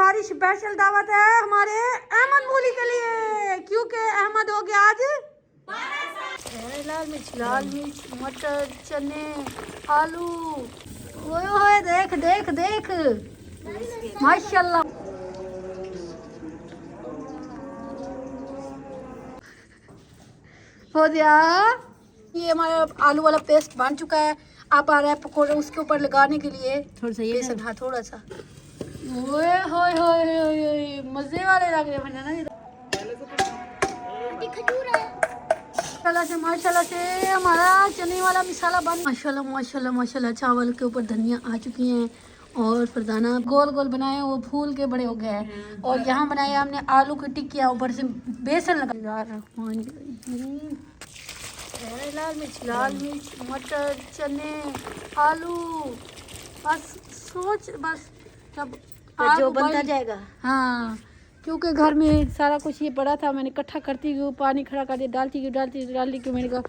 सारी स्पेशल दावत है हमारे अहमद मूली के लिए, क्योंकि अहमद हो गया आज लाल मिर्च मटर चने आलू। ओए होए देख देख देख माशाल्लाह। हो गया ये हमारा आलू वाला पेस्ट बन चुका है। आप आ रहा है पकौड़े उसके ऊपर लगाने के लिए थोड़ा सा बेसन, हाँ थोड़ा सा। ओए होए होए होए मजे वाले लग रहे हैं ना। माशाल्लाह से हमारा चने वाला मसाला बन माशाल्लाह माशाल्लाह माशाल्लाह। चावल के ऊपर धनिया आ चुकी हैं और फरदाना गोल गोल बनाए वो फूल के बड़े हो गए हैं। और यहाँ बनाया हमने आलू की टिक्कियाँ, ऊपर से बेसन लगा। लाल मिर्च मटर चने आलू, बस सोच बस जब जो बनता जाएगा। हाँ क्योंकि घर में सारा कुछ ये पड़ा था, मैंने इकट्ठा करती हूँ, पानी खड़ा कर दिया, डालती क्यों मैंने कहा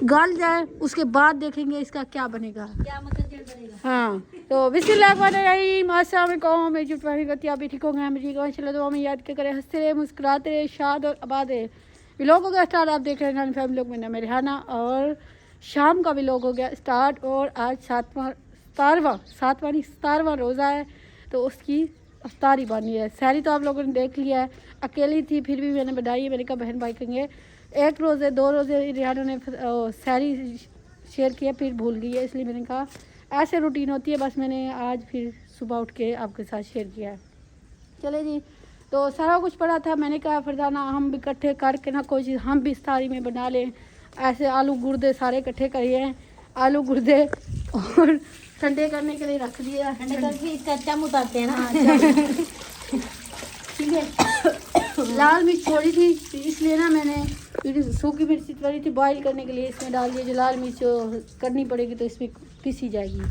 गल जाए उसके बाद देखेंगे इसका क्या बनेगा, क्या मतलब बनेगा। हाँ तो बिस्मिल्लाहिर्रहमानिर्रहीम। अस्सलाम वालेकुम। मैं जुट पानी करती आप भी ठीक होंगे, हम ठीक होंगे। चलो दुआ में याद के करें, हंसते रहे मुस्कुराते रहे, शाद और आबाद रहे। व्लॉग हो गया स्टार्ट, आप देख रहे हैं फैमिली लोग में मेरे हाना, और शाम का व्लॉग हो गया स्टार्ट। और आज सतारवां रोज़ा है तो उसकी अफ्तारी बनी है। सैरी तो आप लोगों ने देख लिया है, अकेली थी फिर भी मैंने बनाई है। मैंने कहा बहन भाई कहेंगे, एक रोज़े दो रोज़े रिहाना ने सैरी शेयर किया फिर भूल गई है, इसलिए मैंने कहा ऐसे रूटीन होती है। बस मैंने आज फिर सुबह उठ के आपके साथ शेयर किया है। चले जी, तो सारा कुछ पड़ा था, मैंने कहा फरदाना हम भी इकट्ठे करके ना कोई चीज़ हम भी इफ्तारी में बना लें। ऐसे आलू गुर्दे सारे इकट्ठे करिए हैं, आलू गुर्दे और ठंडे करने के लिए रख दिया। ठंडे करके इसका चम उतारते हैं ना। ठीक है। लाल मिर्च छोड़ी थी इसलिए ना मैंने सूखी मिर्च पड़ी थी बॉईल करने के लिए, इसमें डाल दिया। जो लाल मिर्च करनी पड़ेगी तो इसमें पीसी जाएगी।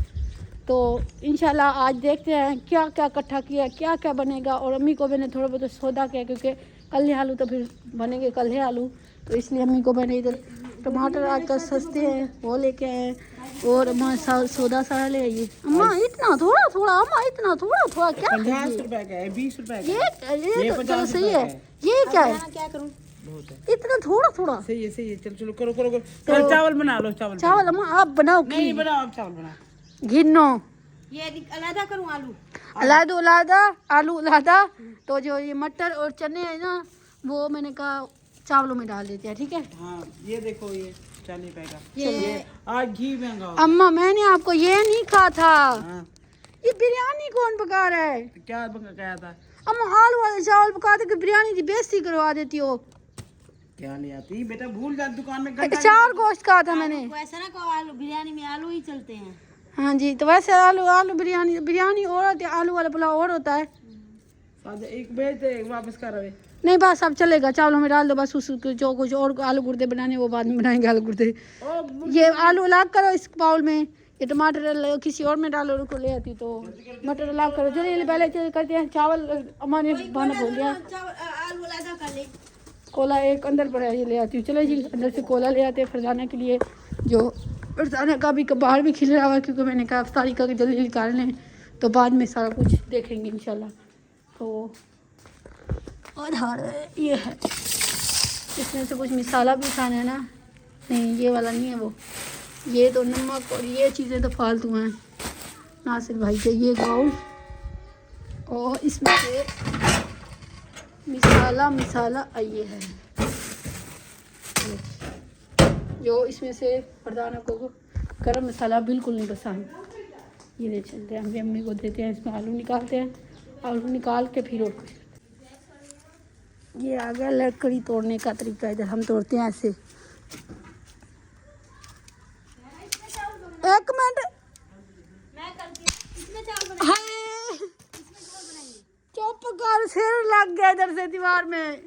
तो इंशाल्लाह आज देखते हैं क्या क्या इकट्ठा किया, क्या क्या बनेगा। और अम्मी को मैंने थोड़ा बहुत सौदा किया, क्योंकि कल्हे आलू तो फिर बनेंगे कल्हे आलू, तो इसलिए अम्मी को मैंने इधर टमाटर आजकल सस्ते हैं वो लेके आए। और अम्मा सौदा सारा ले आइए। अम्मा इतना थोड़ा थोड़ा, अम्मा इतना थोड़ा थोड़ा क्या 50 रुपए का है, 20 रुपए का ये तो चलो सही है। ये क्या है, क्या करूं, इतना थोड़ा थोड़ा सही है सही है। चलो चलो करो करो करो। कल चावल बना लो, चावल अम्मा आप बनाओ। नहीं बनाओ, आप चावल बनाओ। घिनो ये अलग करूं, आलू अलादा आलू अलादा। तो जो ये मटर और चने है ना वो मैंने कहा चावलों में डाल देते हैं, ठीक है। हाँ ये देखो ये 40 रुपए का। ये आज घी महंगा हो अम्मा मैंने आपको ये नहीं कहा था। हाँ ये बिरयानी कौन पका रहा है? तो क्या कहा था? अम्मा आलू वाले चावल पकाते कि बिरयानी की बेइज्जती करवा देती हो। क्या ले आती बेटा, भूल जा दुकान में घंटा। चार गोश्त कहा था मैंने। वैसे ना कहो, आलू बिरयानी में आलू ही चलते हैं। हाँ जी, तो वैसे आलू आलू बिरयानी और होती है, आलू वाला पुलाव और होता है। एक भेज दे, वापस कर रहे। नहीं बस अब चलेगा, चावलों में डाल दो बस। उसको जो कुछ और आलू गुर्दे बनाने वो बाद में बनाएंगे आलू गुर्दे। ये आलू अलग करो इस बाउल में, ये टमाटर किसी और में डालो। रुको ले आती तो मटर अलग करो। चलिए पहले करते हैं चावल। अम्मा ने बहाना बोल दिया आलू अलग कर ले। कोला एक अंदर पड़ा है, ये ले आती हूँ। चलो जी अंदर से कोला ले आते हैं फरजाना के लिए, जो फरजाना का भी बाहर भी खिल रहा हुआ, क्योंकि मैंने कहा अफ्तारी का जल्दी निकाल लें तो बाद में सारा कुछ देखेंगे इंशाल्लाह। तो और ये है, इसमें से कुछ मसाला भी खाना है ना। नहीं ये वाला नहीं है वो, ये तो नमक और ये चीज़ें तो फालतू हैं। नासिर भाई के ये बाउल, और इसमें से मसाला ये है जो इसमें से फरदाना को गरम मसाला बिल्कुल नहीं पसंद। ये ले चलते हैं, हम भी अम्मी को देते हैं। इसमें आलू निकालते हैं, आलू निकाल के फिर और कुछ। ये आ गया लकड़ी तोड़ने का तरीका, इधर हम तोड़ते हैं ऐसे। एक मिनट, चुप कर, सिर लग गया इधर से दीवार में।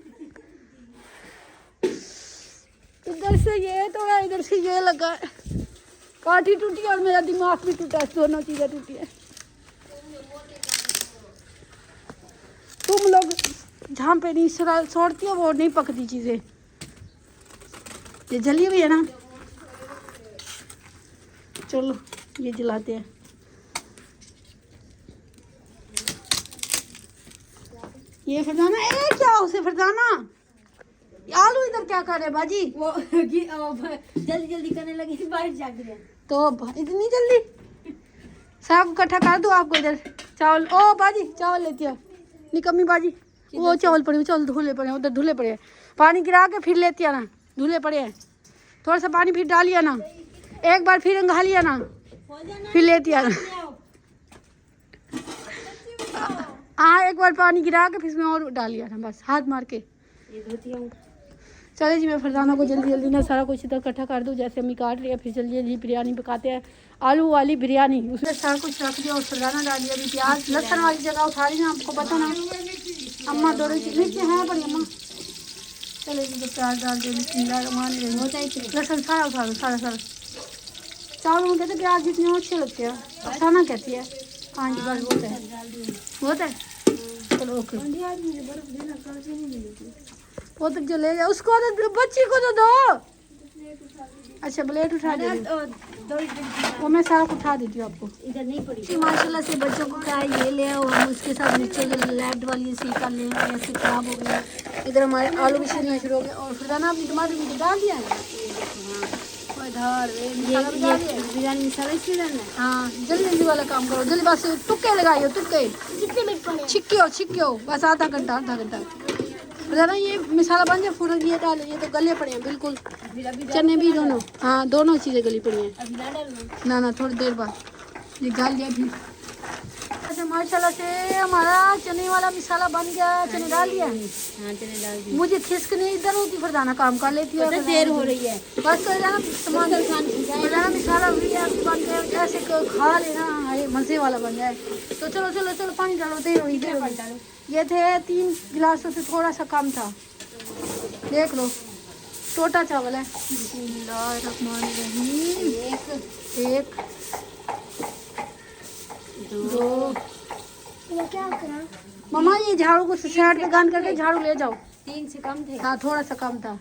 इधर से ये तोड़ा, इधर से ये लगा, काठी टूटी और मेरा दिमाग भी टूटा, दोनों चीजें टूटी है। तुम लोग जहाँ पे नहीं छोड़ती हो वो नहीं पकती चीजें। ये जली हुई है ना, चलो ये जलाते हैं। ये फरजाना, ए क्या उसे फरजाना, आलू इधर क्या कर रहे बाजी? वो जल्दी जल्दी करने लगी थी, बाहर जाग गया। तो इतनी जल्दी सब इकट्ठा कर दो आपको इधर चावल। ओ बाजी चावल लेती हो निकम्मी बाजी, वो चावल पड़े, चावल धुले पड़े उधर, धुले पड़े हैं। पानी गिरा के फिर लेती आना, धुले पड़े हैं। थोड़ा सा पानी फिर डालिए ना, एक बार फिर अंगा लिया ना, फिर लेती आना। हाँ एक बार पानी गिरा के फिर इसमें और डालिए ना, बस हाथ मार के। चले जी मैं फरजाना को जल्दी जल्दी ना सारा कुछ इधर इकट्ठा कर दूँ, जैसे अम्मी काट रही है। फिर जल्दी जल्दी बिरयानी पकाते हैं, आलू वाली बिरयानी। उसमें सारा कुछ रख दिया और फरजाना डाल दिया। अभी प्याज लहसुन वाली जगह उठा रही ना, आपको पता ना, अम्मा दो रही नीचे है बड़ी अम्मा। चले जी तो प्याज डाल दिया, लहसुन सारा उठा दो, सारा सारा। चावल में कहते प्याज जितने अच्छे लगते हैं, अफसाना कहती है। हाँ जी बस बहुत है, बहुत है। चलो ओके, वो तक जो ले जाओ उसको तो बच्ची को तो दो। अच्छा प्लेट उठा दे, वो मैं सारा उठा देती हूँ आपको। इधर नहीं पड़ी। जी माशाल्लाह से बच्चों को क्या है, ये ले आओ, हम उसके साथ नीचे लाइट वाली सी कर लें, ऐसे खराब हो गया। इधर हमारे आलू भी छिलना शुरू हो गए और फिर ना अपनी टमाटर भी डाल दिया है। बिरयानी मसाला इसमें डालना है। हाँ जल्दी जल्दी वाला काम करो, जल्दी बस तुक्के लगाइयो, तुक्के छिक्के बस आधा घंटा। ना ये मसाला बन जाए फूल, ये डाल, ये तो गले पड़े हैं बिल्कुल, चने भी दोनों, हाँ दोनों चीज़ें गली पड़ी हैं। ना थोड़ी देर बाद ये डाल दिया फिर। अच्छा माशाल्लाह से हमारा चने वाला मसाला बन गया, चने डाल दिया। हाँ चने डाल दिए। मुझे खिसक नहीं इधर होती, फरजाना काम कर लेती है। देर हो रही है बस तो जाना सामान फरजाना मसाला बन गया, ऐसे खा लेना, ये मज़े वाला बन जाए। तो चलो पानी डालो, देर हुई डालो। ये थे 3 गिलासों से थोड़ा सा कम था, देख लो छोटा चावल है। एक दो क्या करा? मम्मा ये झाड़ू को साइड पे गान करके झाड़ू ले जाओ। 3 से कम थे। हाँ थोड़ा सा कम था,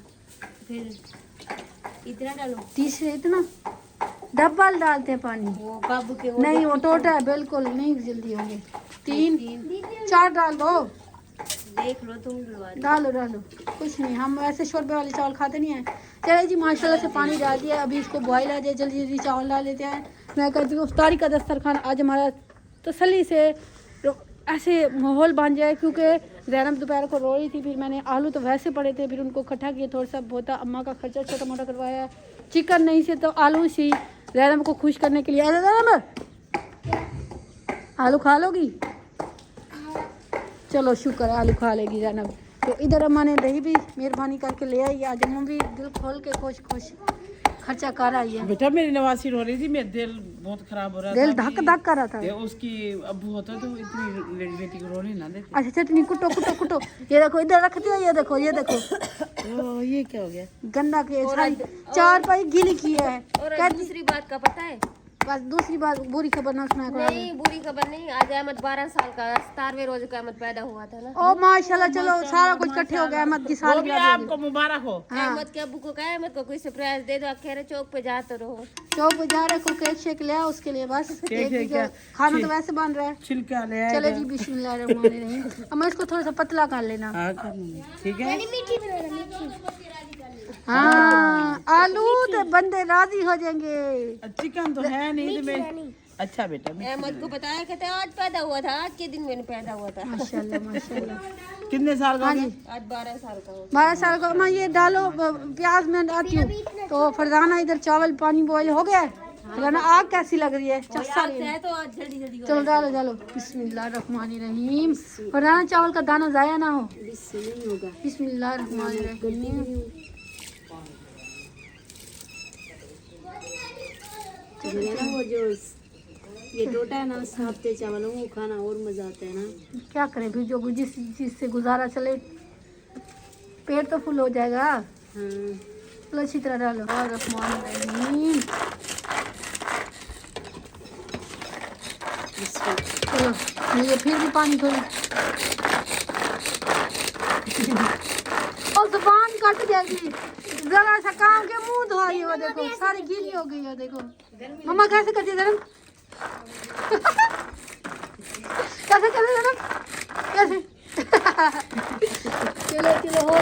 फिर इतना डालो। तीसरे इतना डब्बल डालते हैं पानी, वो काबू के नहीं वो टोटा है बिल्कुल नहीं, जल्दी होंगे। 3 4 डाल दो, देख लो तुम डालो कुछ नहीं, हम ऐसे शोरबे वाले चावल खाते नहीं हैं। चले जी माशाल्लाह से पानी डाल दिया, अभी इसको बॉईल आ जाए, जल्दी जल्दी चावल डाल देते हैं। मैं कहती हूँ इफ्तारी का दस्तरखान आज हमारा तसल्ली से ऐसे माहौल बन जाए, क्योंकि ज़ैनब दोपहर को रो रही थी। फिर मैंने आलू तो वैसे पड़े थे, फिर उनको इकट्ठा किया, थोड़ा सा बहुत अम्मा का खर्चा छोटा मोटा करवाया। चिकन नहीं से तो आलू सी ज़ैनब को खुश करने के लिए। अरे ज़ैनब आलू खा लोगी? चलो शुक्र है आलू खा लेगी ज़ैनब। तो इधर अम्मा ने दही भी मेहरबानी करके ले आई, आज अम्मा भी दिल खोल के खुश खर्चा कर आई है। बेटा मेरी नवासी रो रही थी, मेरा दिल बहुत खराब हो रहा था, दिल धक कर रहा था। उसकी अबू होता तो इतनी बेटी को रोने ना देते। अच्छा चटनी कुटो, ये देखो इधर रख दिया, ये देखो तो ये क्या हो गया? गंदा के सारी 4 पाई गीली की है। और दूसरी बात का पता है, बस दूसरी बात बुरी खबर ना सुना करो। नहीं बुरी खबर नहीं, आज अहमद 12 साल का 17वें रोज का अहमद पैदा हुआ था ना। ओ माशाल्लाह, चलो सारा कुछ इकट्ठे हो गया। अहमद की साल भी आपको मुबारक हो। अहमद के अबू को कहा अहमद को कोई सरप्राइज दे दो, अखेरे चौक पे जाते रहो। चौक पे जा रहे को केक शेक ले आओ, उसके लिए बस खाना तो वैसे बन रहा है। छिलका ले आएगा। चले जी बिस्मिल्लाहिर्रहमानिर्रहीम। अम्मा इसको थोड़ा सा पतला कर लेना। हाँ कर लूंगी, ठीक है। हाँ आलू तो बंदे राजी हो जाएंगे। चिकन तो है नहीं तो मैं अच्छा बेटा अहमद को बताया कहते आज पैदा हुआ था, आज के दिन मैंने पैदा हुआ था। माशाल्लाह कितने साल का? हाँ जी आज 12 साल का हो। 12 साल का। मैं ये डालो प्याज में आती हूँ। तो फरजाना इधर चावल पानी बॉईल हो गया है। फरजाना आग कैसी लग रही है? चस्सा है तो आज जल्दी जल्दी चलो डालो बिस्मिल्लाहिर्रहमानिर्रहीम। फरजाना चावल का दाना जाया ना हो। नहीं होगा। बिस्मिल्लाहिर्रहमानिर्रहीम। वो जो ये टोटा है ना, साफ्ते चावलों को खाना और मजा आता है ना। क्या करें फिर, जो जिस चीज से गुजारा चले, पेट तो फुल हो जाएगा। हाँ चलो अच्छी तरह डालो। रहमानिर्रहीम। चलो ये फिर भी पानी थोड़ी और जुबान कट जाएगी। जरा सा काम के मुंह धोइए, वो देखो सारी गीली हो गई है। देखो मम्मा कैसे करती है धर्म कैसे कर रहे कैसे चलो चलो हो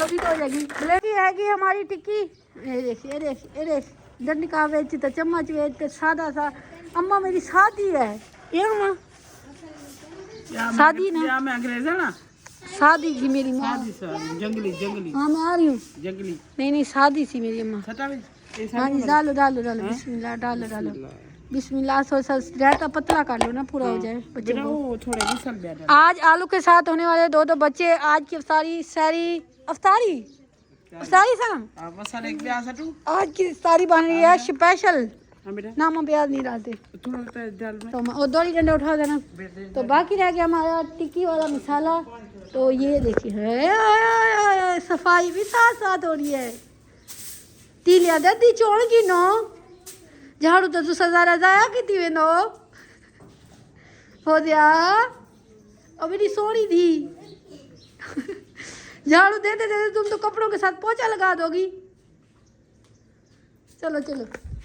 कभी तो हो जाएगी। ब्लेडी हैगी हमारी टिक्की। ये देख डंडा बेच तो चम्मच बेच तो सादा सा। अम्मा मेरी शादी है ये अम्मा शादी ना या मैं अंग्रेज है ना शादी थी मेरी माँ। शादी जंगली जंगली हाँ मैं आ रही हूँ। जंगली नहीं शादी थी मेरी अम्मा। सटा भी हाँ जी डालो बिस्मिल्लाह डालो बिस्मिल्लाह। रायता पतला कर लो ना पूरा हो जाए बच्चे बेटा को। वो थोड़े मिसल बैठा आज आलू के साथ होने वाले दो बच्चे आज की अफ्तारी साम आप मसाले एक प्याज हटू आज की इफ्तारी बन रही है स्पेशल। हां बेटा ना हम प्याज नहीं डालते थोड़ा सा दाल में तो वो दो ही डंडे उठा देना। तो बाकी रह गया हमारा टिक्की वाला मसाला। तो ये देखिए है सफाई भी साथ साथ हो रही है। तीलिया दर्दी चोण की नो झाड़ू तो तू सजारा जाया की वेंदो हो गया अब मेरी सोनी थी। झाड़ू देते देते तुम तो कपड़ों के साथ पोछा लगा दोगी। चलो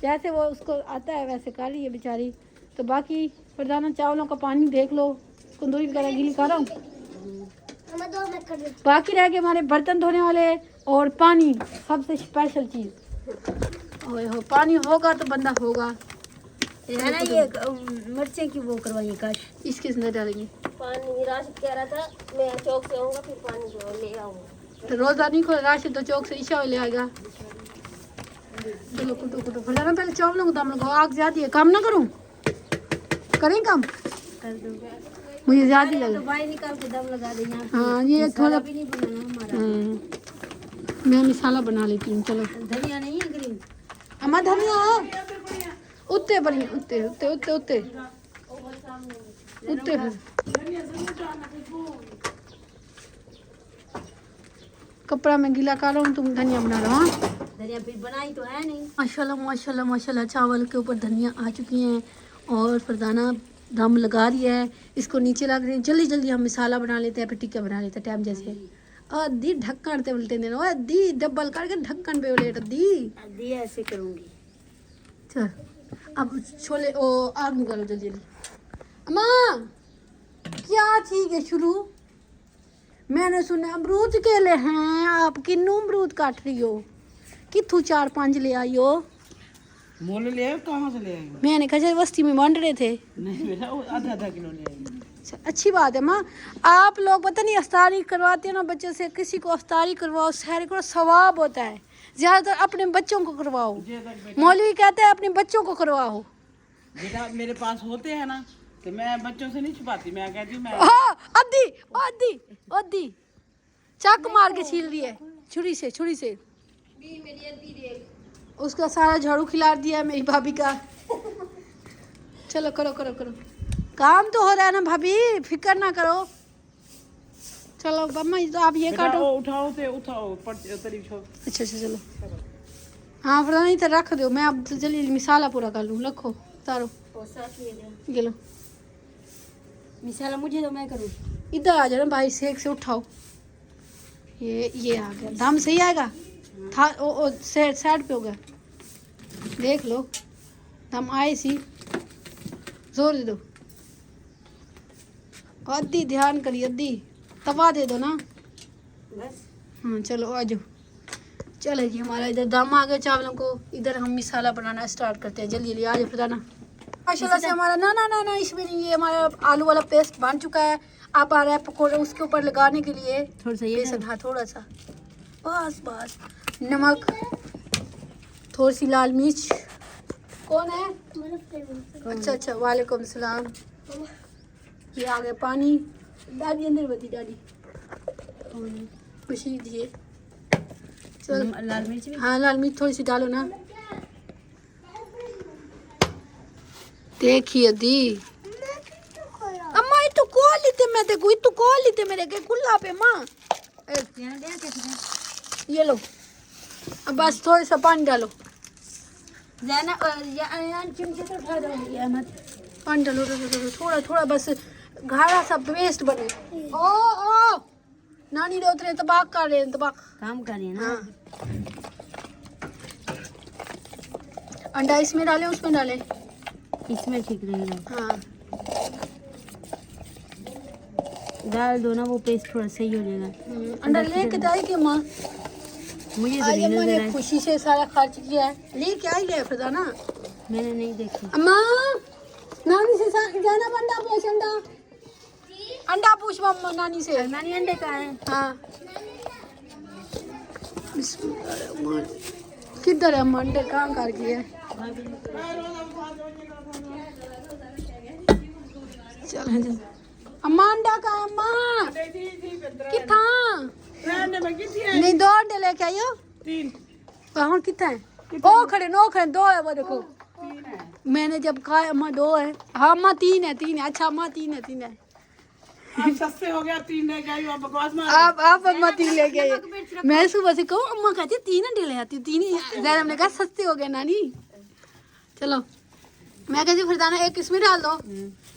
जैसे वो उसको आता है वैसे कर रही है बेचारी। तो बाकी फरजाना चावलों का पानी देख लो कंदूरी वगैरह गीली कर रहा हूँ। बाकी रह गए हमारे बर्तन धोने वाले और पानी सबसे स्पेशल चीज़। ओए हो पानी होगा तो बंदा होगा। ये है ना ये मिर्चें की वो करवाइए काश। इसके अंदर डालेंगे पानी राशिद कह रहा था मैं चौक से आऊँगा फिर पानी जो ले आऊँगा। तो रोज़ा नहीं खोल राशिद तो चौक से ईशा ले आएगा। चलो कुटो फरजाना पहले चावलों को दम लगाओ। आग ज्यादा है काम ना करूँ करें काम कर दो मुझे ज्यादा ही लगे। तो भाई निकाल के दम लगा देना। हाँ ये थोड़ा भी नहीं बनाना हमारा। मैं मसाला बना लेती हूँ। चलो धनिया नहीं है ग्रीन अम्मा धनिया उत्ते बनी उत्ते कपड़ा में गीला कर रहा हूँ तुम धनिया बना रहा हूँ। धनिया फिर बनाई तो है नहीं। माशाल्लाह चावल के ऊपर धनिया आ चुकी हैं और फरजाना दम लगा रही है। इसको नीचे लग रही है। जल्दी हम मसाला बना लेते हैं फिर टिक्का बना लेते हैं टाइम जैसे। अद्धी ढक्कन पे उल्टे देना अद्धी डबल करके ढक्कन पे उलेट अद्धी ऐसे करूँगी। चल अब छोले ओ आग निकालो जल्दी अम्मा क्या ठीक है शुरू। मैंने सुना अमरूद केले हैं आप किन्नू अमरूद काट रही हो किथू 4-5 ले आई हो। मोल ले आए कहाँ से ले आए मैंने कहा बस्ती में बांट रहे थे। नहीं बेटा वो आधा किलो ले आए। अच्छा, अच्छी बात है माँ। आप लोग पता नहीं अफ्तारी करवाते हैं ना बच्चों से। किसी को अफ्तारी करवाओ सहरी को सवाब होता है। ज़्यादातर अपने बच्चों को करवाओ। मौलवी कहते हैं अपने बच्चों को करवाओ। बेटा मेरे पास होते हैं ना तो मैं बच्चों से नहीं छुपाती। मैं कहती हूँ मैं अद्दी चाक मार के छील रही है छुरी से। उसका सारा झाड़ू खिला दिया है मेरी भाभी का। चलो करो काम तो हो रहा है ना भाभी फिक्र ना करो। चलो मम्मा तो आप ये काटो उठाओ अच्छा चलो हाँ फिर नहीं तो रख दो। मैं अब जल्दी मसाला पूरा कर लूँ। रखो तारो ये लो मिसाला मुझे तो मैं करूँ। इधर आ जाओ ना भाई सेक से उठाओ। ये आ गया दम सही आएगा था ओ साइड पे हो गया देख लो दम आए सी जोर दे दो। अद्धी ध्यान करिए अद्धी तवा दे दो ना बस। हाँ चलो आ जाओ। चलो जी हमारा इधर दम आ गया चावलों को। इधर हम मसाला बनाना स्टार्ट करते हैं। जल्दी आ जाओ फरजाना। माशाल्लाह से हमारा ना इसमें ये हमारा आलू वाला पेस्ट बन चुका है। अब आ रहा है पकौड़े उसके ऊपर लगाने के लिए थोड़ा सा ये बेसन। हाँ थोड़ा सा बस नमक थोड़ी सी लाल मिर्च। कौन है अच्छा वालेकुम सलाम। ये आ गया पानी। दादी अंदर बती दादी खुशी दिए। चलो लाल मिर्च भी। हाँ लाल मिर्च थोड़ी सी डालो ना। देखिए दी अम्मा ये तो कॉल लेते मैं देखो ये तो कॉल लेते मेरे के कुल्ला पे माँ। ये लो अब बस थोड़ा सा पानी डालो। चिमचे तो उठा दो मत। पानी डालो थोड़ा बस गाढ़ा सा पेस्ट बने। ओ नानी रे उतरे तबाक कर रहे हैं तबाक काम कर रही है ना। हाँ अंडा इसमें डालें उसमें डालें इसमें ठीक रहेगा। हाँ डाल दो ना, वो पेस्ट थोड़ा सही हो जाएगा। अंडा लेके जाएगी अम्मा। मुझे तो आज नहीं अम्मा नजर ने आया। खुशी से सारा खर्च किया है। लेके आई है फरजाना। मैंने नहीं देखी। अम्मा नानी से जाना अंडा पूछ, अंडा पूछ मम्मा नानी से। नानी अंडे का है। हाँ बिस्मिल्लाह। किधर है अम्मा? अंडे कहाँ कर गया है? चल अम्मा अंडा का है अम्मा? कितना? नहीं 2 अंडे लेके आइयो। 3 कहाँ कितना है? ओ खड़े 2 है वो देखो। मैंने जब कहा अम्मा 2 है। हाँ अम्मा 3 है। अच्छा अम्मा 3 है। अब सस्ते हो गया 3 ले गई अब बकवास में। आप अम्मा 3 ले गए। मैं सुबह से कहूँ अम्मा कहती 3 अंडे ले आती 3 ही। जैनब ने कहा सस्ते हो गए नानी। चलो मैं कहती फरजाना 1 इसमें डाल दो,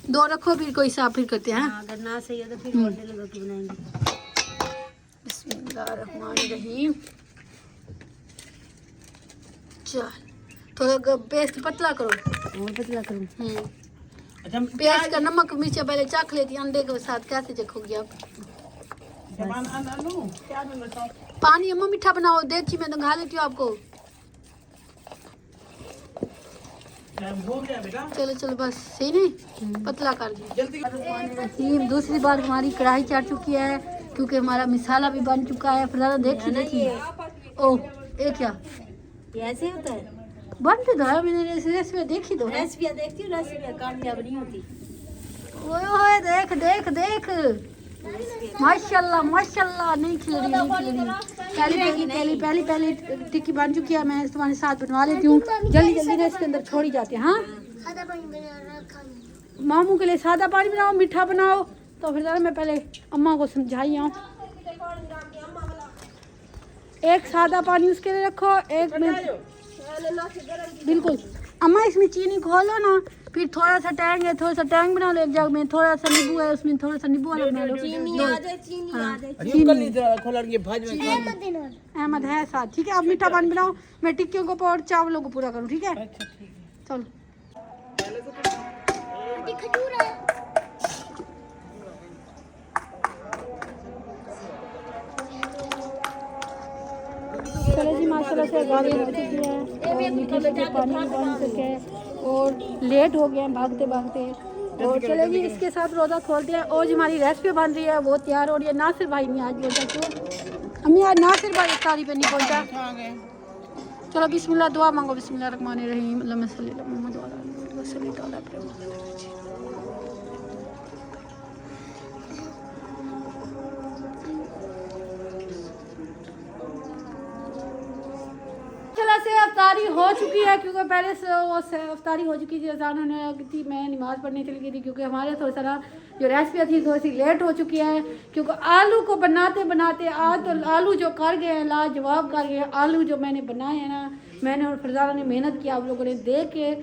2 रखो, फिर कोई हिसाब फिर करते हैं। हाँ, अगर ना सही है तो फिर अंडे लगा के बनाएंगे। बिस्मिल्लाहिर्रहमानिर्रहीम। चल थोड़ा पेस्ट पतला करो। और पतला करूँ। अच्छा प्याज का नमक मिर्च पहले चख लेती अंडे के साथ। कैसे चखोगी आप? जबान आलू क्या दूंगा? पानी अम्मा मीठा बनाओ, देख मैं तो खा लेती हूँ आपको। हो गया बेटा। चलो बस सही नहीं, पतला कर दी। जल्दी दूसरी बार हमारी कढ़ाई चढ़ चुकी है क्योंकि हमारा मिसाला भी बन चुका है। फरजाना देखिए। ओह ये क्या ये ऐसे होता है? बनते तो है, मैंने रेसिपी देखी तो है। रेसिपियाँ देखती हूँ, रेसिपियाँ कामयाब नहीं होती। ओए देख माशाल्लाह नहीं खिल रही। पहली टिक्की बन चुकी है। मैं तुम्हारे साथ बनवा लेती हूँ। जल्दी ना इसके अंदर छोड़ी जाती है। हाँ मामू के लिए सादा पानी बनाओ, मीठा बनाओ। तो फिर ज़रा मैं पहले अम्मा को समझाई हूँ। एक सादा पानी उसके लिए रखो, एक में बिल्कुल। अम्मा इसमें चीनी घोलो ना, फिर थोड़ा सा टैंग बना लो। एक जग में थोड़ा सा नींबू है, उसमें थोड़ा सा नींबू वाला बना लो। अहमद है साथ, ठीक है। अब मीठा पानी बनाओ, मैं टिक्कियों को और चावलों को पूरा करूँ, ठीक है? चलो चलो जी माशाल्लाह से गाड़ी हो चुकी है और मीठे पानी भी बन सके और लेट हो गए हैं भागते। और चले जी इसके साथ रोज़ा खोलते हैं। और जो हमारी रेसिपी बन रही है वो तैयार हो रही है। नासिर भाई नहीं आज बोलता क्यों अम्मी? आज नासिर भाई इफ्तारी पे नहीं पहुंचा। चलो बिस्मिल्लाह दुआ मांगो। बिस्मिल्लाहिर्रहमानिर्रहीम। अल्लाहुम्मा सल्ली अला मुहम्मद व अला आलि मुहम्मद व सल्ली अला मुहम्मद। से अफ्तारी हो चुकी है क्योंकि पहले से वो अफ्तारी हो चुकी थी। अजान होने लगी थी, मैं नमाज़ पढ़ने चली गई थी क्योंकि हमारे थोड़ा सा जो रेसिपी थी थोड़ी सी लेट हो चुकी है। क्योंकि आलू को बनाते आज तो आलू जो कर गए हैं लाजवाब कर गए। आलू जो मैंने बनाए हैं ना, मैंने और फरजाना ने मेहनत की। आप लोगों ने देख के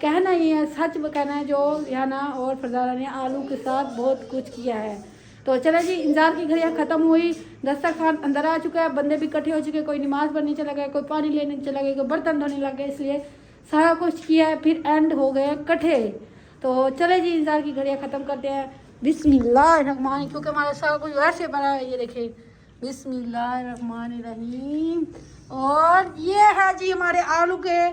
कहना ही है, सच कहना है जो रिहाना और फरजाना ने आलू के साथ बहुत कुछ किया है। तो चले जी इंतज़ार की घड़ियाँ ख़त्म हुई, दस्तरखान अंदर आ चुका है, बंदे भी इकट्ठे हो चुके, कोई नमाज़ पढ़ने चला गया, कोई पानी लेने चला गया, कोई बर्तन धोने लग गए। इसलिए सारा कुछ किया है, फिर एंड हो गए इकट्ठे। तो चले जी इंतज़ार की घड़ियाँ ख़त्म करते हैं। बिस्मिल्लाहिर्रहमानिर्रहीम। क्योंकि हमारा सारा कुछ वैसे बना है, ये देखें। बिस्मिल्लाहिर्रहमानिर्रहीम। और ये है जी हमारे आलू के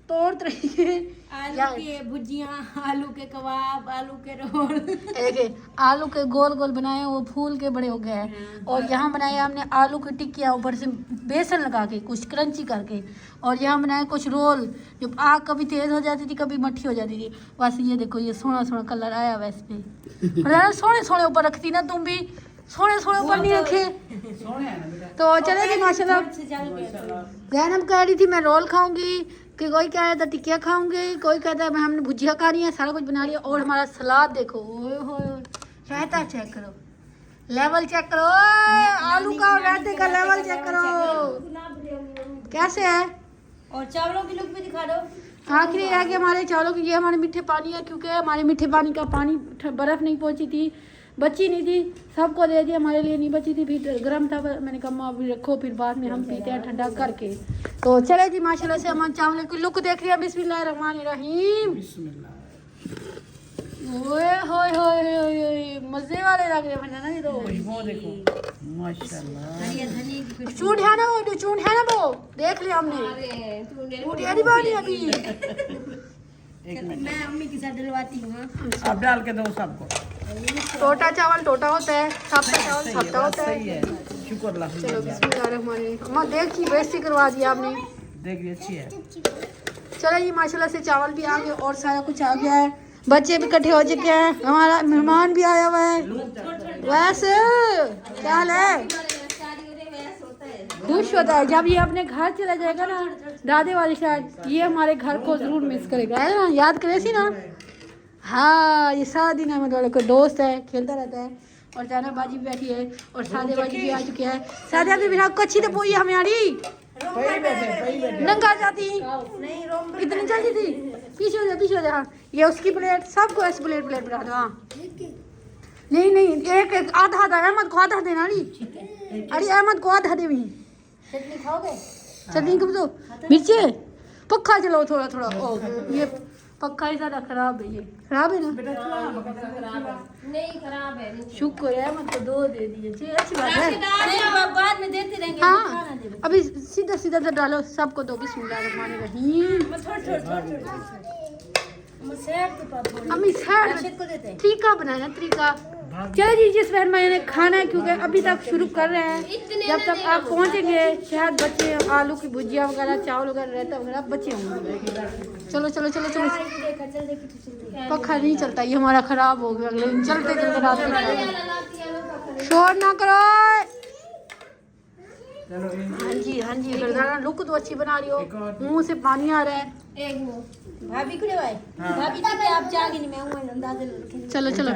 तौर तरीके। आलू के भुजिया, आलू के कबाब, आलू के रोल। देखिए आलू के गोल गोल बनाए, वो फूल के बड़े हो गए हैं। और यहाँ बनाए हमने आलू की टिक्कियाँ ऊपर से बेसन लगा के, कुछ क्रंची करके। और यहाँ बनाए कुछ रोल, जो आग कभी तेज़ हो जाती थी, कभी मट्ठी हो जाती थी। बस ये देखो, ये सोना कलर आया वैसे पे। सोने ऊपर रखती ना तुम भी, सोने ऊपर नहीं रखे। तो चले जी माशाल्लाह। जैनब कह रही थी मैं रोल खाऊंगी, कि कोई कह रहा था टिक्कियाँ खाऊंगी, कोई कहता है मैं हमने भुजिया खा रही है। सारा कुछ बना लिया। और हमारा सलाद देखो, ओए होए रायता चेक करो, लेवल चेक करो, आलू का और रायते का लेवल चेक करो कैसे है। और चावलों की लुक भी दिखा दो। आखिरी रह गया हमारे चावलों की। ये हमारे मीठे पानी है क्योंकि हमारे मीठे पानी का पानी बर्फ़ नहीं पहुंची थी, बची नहीं थी, सबको दे दिया, हमारे लिए नहीं बची थी। फिर गर्म था, मैंने कहा अभी रखो, फिर बाद में हम पीते हैं ठंडा करके। तो चले जी माशाल्लाह से हम चावल की लुक देख रहे हैं। बिस्मिल्लाहिर्रहमानिर्रहीम। ओए होए होए होए होए, मजे वाले लग रहे हैं ना ये तो। खुशबू देखो माशाल्लाह। ये धनिया की खुशबू। चूड़ है ना वो, चूड़ है ना वो, देख लिया हमने। चूड़ यारी बानी अभी। एक मिनट मैं अम्मी के साथ डलवाती हूँ। हाँ। अब डाल के दो सबको। टोटा चावल टोटा होता है, साप्ता चावल सही है, साप्ता बात होता सही है। है। शुक्र अल्लाह चलो का। बिस्मिल्लाहिर्रहमानिर्रहीम। अम्मा देखिए बेइज्जती करवा दी आपने। देख रही अच्छी है। चलो जी माशाल्लाह से चावल भी आ गए और सारा कुछ आ गया है, बच्चे भी इकट्ठे हो चुके हैं, हमारा मेहमान भी आया हुआ है। वैसे क्या हाल है? खुश होता है जब ये अपने घर चला जाएगा ना दादे वाली साइड, ये हमारे घर को जरूर मिस करेगा, है ना? याद करे सी ना? हाँ, ये सारा दिन हमारे वाले को दोस्त है, खेलता रहता है। और जाना बाजी भी बैठी है और सादे बाजी भी आ चुके हैं। सादे भी बिना कच्ची तो पोई है हमारी, नंगा जाती इतनी जल्दी थी। पीछे हो जा, पीछे हो जा। हाँ, ये उसकी प्लेट, सबको ऐसी प्लेट प्लेट बना दो। हाँ नहीं नहीं, एक एक आधा आधा, अहमद को आधा देना। अरे अहमद को आधा दे भी। चटनी खाओगे? चटनी कब दो? मिर्चे पक्का चलाओ थोड़ा थोड़ा। ओ ये पक्का ही ज़्यादा खराब है, ये खराब है ना? नहीं खराब है। शुक्र है, अहमद को 2 दे दिए, जी अच्छी बात है। बाद में देते रहेंगे। हाँ अभी सीधा सीधा तो डालो, सबको दो। बिस्मिल्लाहिर्रहमानिर्रहीम। अम्मी सैड तरीका बनाया, तरीका। चलो जी, जिस बहन भाई ने खाना है, क्योंकि अभी तक शुरू कर रहे हैं, जब तक आप पहुंचेंगे शायद बच्चे आलू की भुजिया वगैरह, चावल वगैरह, रायता वगैरह बच्चे होंगे। चलो चलो चलो चलो, पक्का नहीं चलता, ये हमारा खराब हो गया। अगले दिन चलते चलते रात में शोर ना करो। हाँ जी हाँ जी, फरजाना लुक तो अच्छी बना रही हो, मुंह से पानी आ रहा है। एक भाभी को भाई भाभी जी के आप जागे नहीं, मैं हूं अंदाजे लड़के। चलो चलो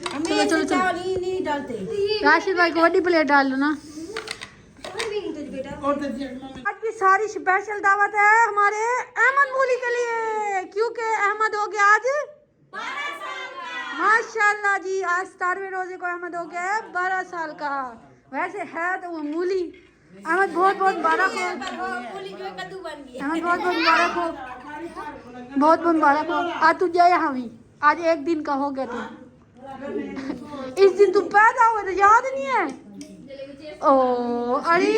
हमें चलो चलो चलो, चावल ही नहीं डालते। राशिद भाई को बड़ी प्लेट डाल लो ना। और दीजिए मम्मी। आज की सारी स्पेशल दावत है हमारे अहमद मूली के लिए, क्योंकि अहमद हो गया आज 12 साल का। माशाल्लाह जी, आज 17वें रोजे को अहमद हो गया है 12 साल का। वैसे है तो वो मूली। अहमद बहुत बहुत मुबारक हो, कद्दू बन गया। अहमद बहुत बहुत मुबारक हो, बहुत बहुत मुबारक हो। आज तू जाए हामी, आज एक दिन का हो गया तू। इस दिन तू पैदा हुआ तो याद नहीं है? ओ अरे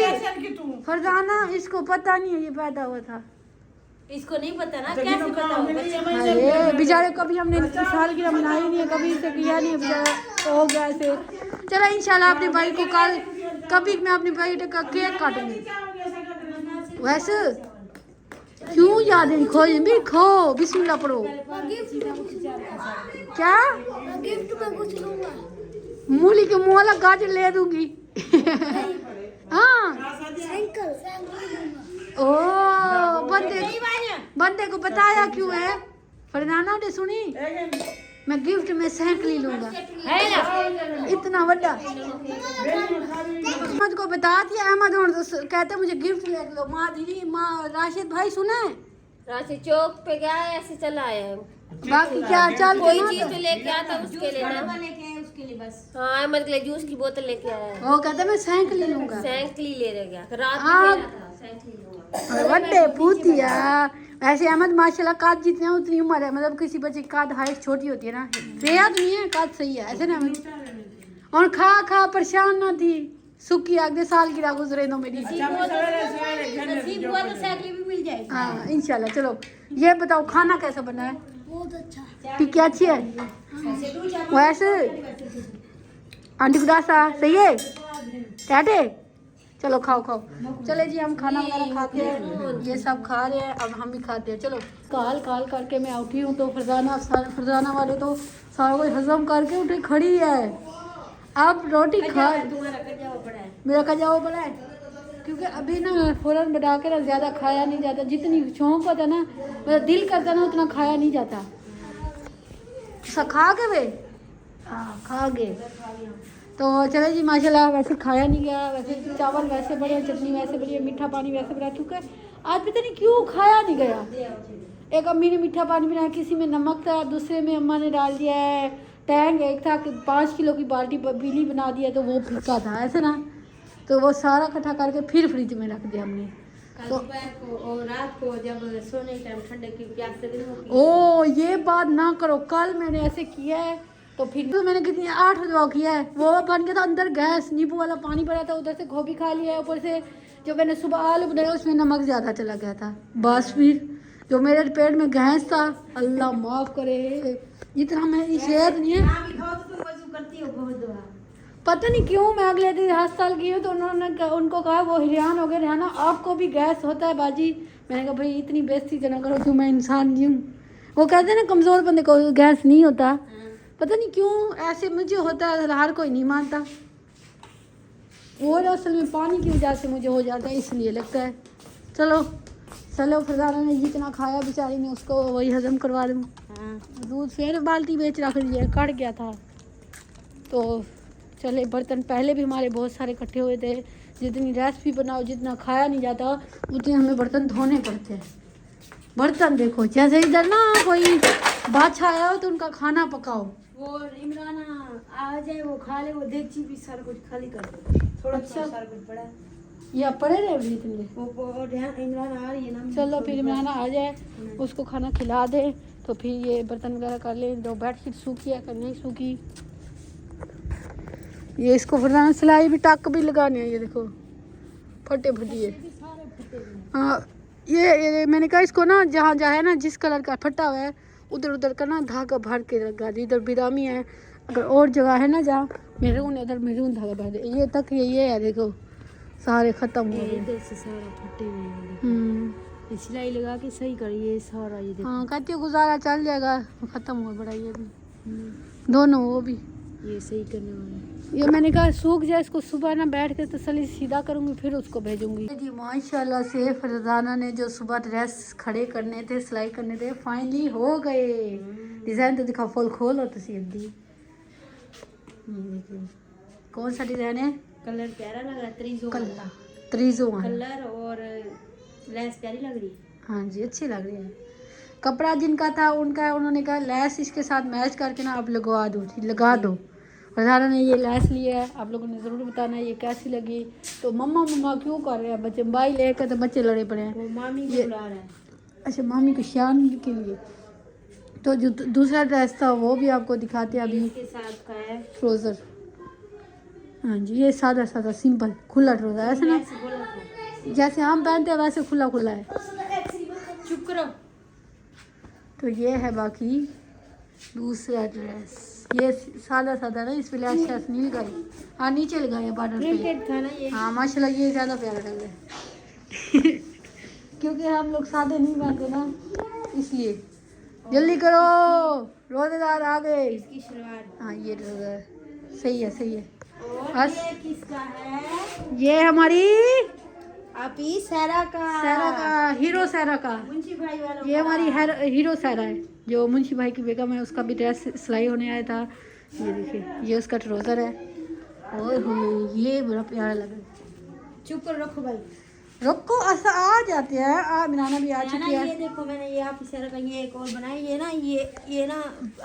फरजाना, इसको पता नहीं है ये पैदा हुआ था। इसको नहीं पता ना, कैसे पता होगा? अरे बेचारे, कभी हमने सालगिरह मनाई नहीं है, कभी इसे किया नहीं है, बेचारा हो गया ऐसे। चलो इंशाल्लाह अपने भाई को कल कभी मैं अपने भाई का केक काटूंगी। वैसे क्यों याद नहीं? खो भी खो, बिस्मिल्लाह पढ़ो। क्या गिफ्ट में कुछ लूंगा। मूली के मुँह वाला गाजर ले दूंगी। हाँ ओ बंदे को बताया क्यों है? फरजाना ने सुनी, मैं गिफ्ट में साइकिल लूंगा, है ना? इतना बड़ा अहमद को बता दिया। अहमद और कहते मुझे गिफ्ट ले दो। माँ दीदी, माँ राशिद भाई सुने, राशि चौक पे गया है, ऐसे चला आया है। बाकी क्या चल कोई चीज तो लेके आता उसके लिए ना, लेके आए उसके लिए बस। हाँ, अहमद के लिए जूस की बोतल लेके आया है। वो कहते मैं साइकिल लूंगा। साइकिल ले रह गया रात हाँ। में, कह रहा था साइकिल लूंगा। बड़े पूतिया। वैसे अहमद माशाल्लाह काद जितने हैं उतनी उम्र है, मतलब किसी बच्चे की काद हाइट छोटी होती है ना, बेहद नहीं है, काद सही है ऐसे ना। और खा खा परेशान ना थी, सुखी आगे साल की राह गुजरे दो मेरी। नसीब हुआ तो साइकिल भी मिल जाएगी। हाँ इंशाल्लाह। चलो ये बताओ खाना कैसा बना है? बहुत अच्छा। टिक्की अच्छी है? वैसे आंटी गुडासा सही है? टाटे चलो खाओ खाओ। चले जी, हम खाना वगैरह खाते हैं, ये सब खा रहे हैं, अब हम भी खाते हैं। चलो काल काल करके मैं उठी हूँ, तो फरजाना वाले तो सारा कुछ हजम करके उठी खड़ी है। अब रोटी खा, मेरा कजाओ बड़ा है, क्योंकि अभी ना फ़ौरन बढ़ा के ना ज़्यादा खाया नहीं जाता। जितनी शौक होता ना, मतलब दिल करता ना, उतना खाया नहीं जाता। खा के वे, हाँ खा गए। तो चलो जी माशाल्लाह, वैसे खाया नहीं गया, वैसे चावल वैसे बढ़िया, चटनी वैसे बढ़िया, मीठा पानी वैसे बढ़िया, क्योंकि आज पता नहीं क्यों खाया नहीं गया। एक अम्मी ने मीठा पानी बनाया, किसी में नमक था, दूसरे में अम्मा ने डाल दिया है टैंग, एक था कि 5 किलो की बाल्टी पीली बना दिया, तो वो फीका था ऐसे ना, तो वो सारा इकट्ठा करके फिर फ्रिज में रख दिया हमने। कल तो दोपहर को और रात को जब सोने के टाइम ठंडे की प्यास से दिन होती ओ ये बात ना करो, कल मैंने ऐसे किया है तो फिर तो मैंने कितनी 8 दवा किया है, वो बन गया था अंदर गैस, नींबू वाला पानी पड़ा था, उधर से गोभी खा लिया है, ऊपर से जो मैंने सुबह आलू बनाया उसमें नमक ज़्यादा चला गया था। बस फिर जो मेरे पेट में गैस था, अल्लाह माफ़ करे, इतना मेरी सेहत नहीं है। ना भी खाओ तो तुम वजू करती हो बहुत दवा। पता नहीं क्यों मैं अगले दिन अस्पताल गई हूँ तो उनको कहा वो हिरियान हो गए, रिहाना आपको भी गैस होता है बाजी। मैंने कहा भाई इतनी बेइज्जती जना करो क्यों, मैं इंसान नहीं हूँ। वो कहते हैं ना कमज़ोर बंदे को गैस नहीं होता, पता नहीं क्यों ऐसे मुझे होता है, हर कोई नहीं मानता। और असल में पानी की वजह से मुझे हो जाता है, इसलिए लगता है। चलो चलो फरजाना ने जितना खाया बेचारी ने उसको वही हजम करवा दूँ। दूध फिर बाल्टी बेच रख दिया, कट गया था तो चले। बर्तन पहले भी हमारे बहुत सारे इकट्ठे हुए थे, जितनी रेसिपी बनाओ जितना खाया नहीं जाता उतने हमें बर्तन धोने पड़ते हैं। बर्तन देखो जैसे इधर ना कोई बादशाह आया हो तो उनका खाना पकाओ, वो इमराना आ जाए वो खा ले, वो देगची भी सारा कुछ खाली कर दे, थोड़ा अच्छा। सारा कुछ पड़ा है। या पड़े रहे अभी इतने। वो ध्यान इमरान आ रही है ना, चलो फिर इमरान आ जाए उसको खाना खिला दे तो फिर ये बर्तन वगैरह कर ले। जो बेडशीट सूखी है कि नहीं सूखी, ये इसको फरजाना सिलाई भी टक भी लगाने हैं, ये देखो फटे फटी है। हाँ ये मैंने कहा इसको ना जहाँ जहाँ है ना जिस कलर का फटा हुआ है उधर उधर का ना धागा भर के लगा दे। इधर बिरामी है, अगर और जगह है ना जहाँ मेरून उधर मेरून धागा भर दे। ये तक ये है देखो सारे ख़त्म हो गए। इधर से सारा फटे हुए हैं, ये सिलाई लगा के सही करिए सारा। ये देखो हाँ कहती हूँ गुजारा चल जाएगा, ख़त्म हुआ बड़ा ये भी दोनों, वो भी ये सही करने वाला है। ये मैंने कहा सूख जाए इसको, सुबह ना बैठ के तसल्ली सीधा करूँगी फिर उसको भेजूंगी। जी माशाल्लाह से फरजाना ने जो सुबह ड्रेस खड़े करने थे सिलाई करने थे फाइनली हो गए। डिज़ाइन तो दिखा फुल खोल हो तुसी अद्धी। कौन सा डिज़ाइन है? कलर प्यारा लग रहा है, त्रिजो कल्ला त्रिजो है कलर और लेस प्यारी लग रही है। हाँ जी अच्छी लग रही है। कपड़ा जिनका था उनका उन्होंने कहा लेस इसके साथ मैच करके ना आप लगवा दो, लगा दो। फरजाना ने ये लेस लिया है, आप लोगों ने ज़रूर बताना है ये कैसी लगी। तो मम्मा मम्मा क्यों कर रहे हैं बच्चे, मोबाइल लेकर तो बच्चे लड़े पड़े हैं। वो मामी को ये बुला रहा है। अच्छा मामी को शान के लिए। तो जो दूसरा ड्रेस था वो भी आपको दिखाते हैं अभी। इसके साथ का है ट्राउज़र, हाँ जी ये सादा सादा सिंपल खुला ट्राउज़र ऐसे ना ऐसे बोला था। जैसे हम पहनते हैं वैसे खुला खुला है। चुप करो। तो ये है बाकी दूसरा ड्रेस, ये सादा सादा ना, इस पर लैस शैस नहीं लगाई। हाँ नीचे लगाई है बॉर्डर पे। प्रिंटेड था ना ये। हाँ माशाल्लाह ये ज़्यादा प्यारा लग रहा है क्योंकि हम लोग सादे नहीं पहनते ना, इसलिए। जल्दी करो रोजेदार आ गए। इसकी शलवार हाँ ये रोज़ा सही है सही है। और बस ये किसका है? ये हमारी आपी सहरा का हीरो सहरा का, मुंशी भाई वालों ये हमारी हीरो सहरा है जो मुंशी भाई की बेगम है, उसका भी ड्रेस सिलाई होने आया था। ये देखिए ये उसका ट्राउज़र है और ये बड़ा प्यारा लग रहा है। चुप कर रखो भाई। रुको ऐसा आ जाते हैं, आ मिनाना भी आ ना चुकी ये है। देखो मैंने ये आप सहरा का ये एक और बनाई, ये ना ये ना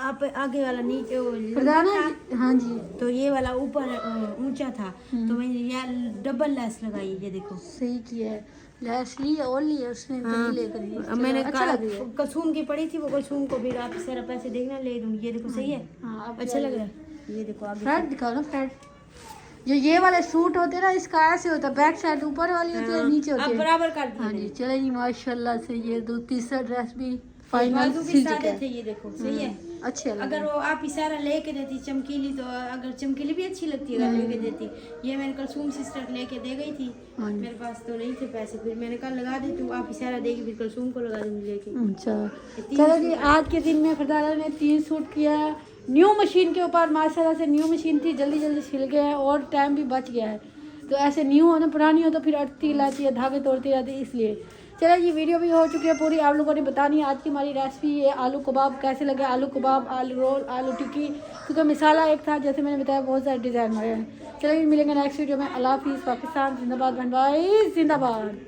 आप आगे वाला नीचे वो फरजाना था, हाँ जी तो ये वाला ऊपर ऊंचा था तो मैंने ये डबल लेस लगाई। ये देखो सही किया है, लैस ली है और ली है उसने हाँ, लेकर दी। अब मैंने अच्छा लग रही है। कसूम की पड़ी थी, वो कसूम को भी आप सारा पैसे देखना ले दूंगी। ये देखो सही है, हाँ अब अच्छा लग रहा है। ये देखो आगे फ्रंट दिखाओ ना फ्रंट। जो ये वाले सूट होते हैं ना इसका ऐसे होता है, बैक साइड ऊपर वाली होती है नीचे होती आप है। बराबर कर हाँ दिए। जी चले जी माशाल्लाह से ये दो तीसरा ड्रेस भी फाइनल बाजू भी सिल चुका सादे थे। है। ये देखो सही है। अच्छे लग अगर वो आप इशारा लेके देती चमकीली, तो अगर चमकीली भी अच्छी लगती है अगर लेके देती। ये मैंने कलसूम सिस्टर लेके दे गई थी, हाँ जी। मेरे पास तो नहीं थे पैसे, फिर मैंने कहा लगा दे तू, आप इशारा देगी फिर कलसूम को लगा दूंगी लेके। अच्छा चलो जी आज के दिन में फरजाना ने 3 सूट किया है न्यू मशीन के ऊपर। माशाल्लाह से न्यू मशीन थी, जल्दी जल्दी सिल गया है और टाइम भी बच गया है। तो ऐसे न्यू हो ना पुरानी हो तो फिर अटती लाती है, धागे तोड़ती रहती है, इसलिए। चलो जी वीडियो भी हो चुकी है पूरी, आप लोगों ने बतानी है आज की हमारी रेसिपी। ये आलू कबाब कैसे लगे, आलू कबाब, आलू रोल, आलू टिक्की, क्योंकि मिसाला एक था जैसे मैंने बताया, बहुत सारे डिज़ाइन हुए हैं। चलिए मिलेंगे नेक्स्ट वीडियो में। अल्लाह हाफिज़। पाकिस्तान जिंदाबाद, बहन भाई जिंदाबाद।